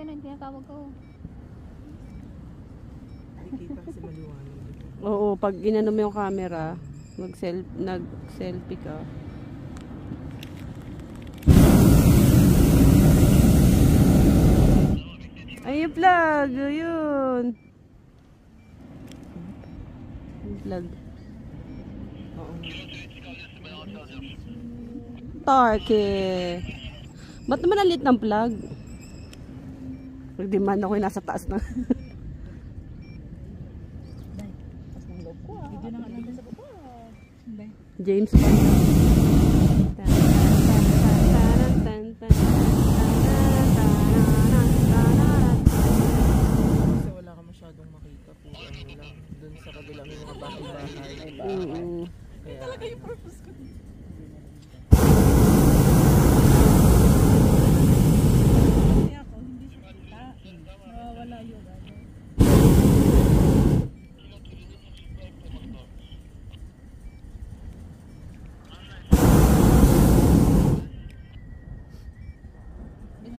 ka na tinatawag ko. Nakikita kasi maliwanag. Oo, pag inano mo yung camera, nag-selfie ka. Ay, yung vlog! Ayun! Yung vlog. Oo. Tarke! Ba't naman ang lit ng vlog? Nag-demand ako yung nasa taas na. Video na nga natin sa baba. James Bond. Kasi wala ka masyadong makita. Puro ano lang. Dun sa kabila may mga bahay-bahay. Oo. Kaya talaga yung purpose ko.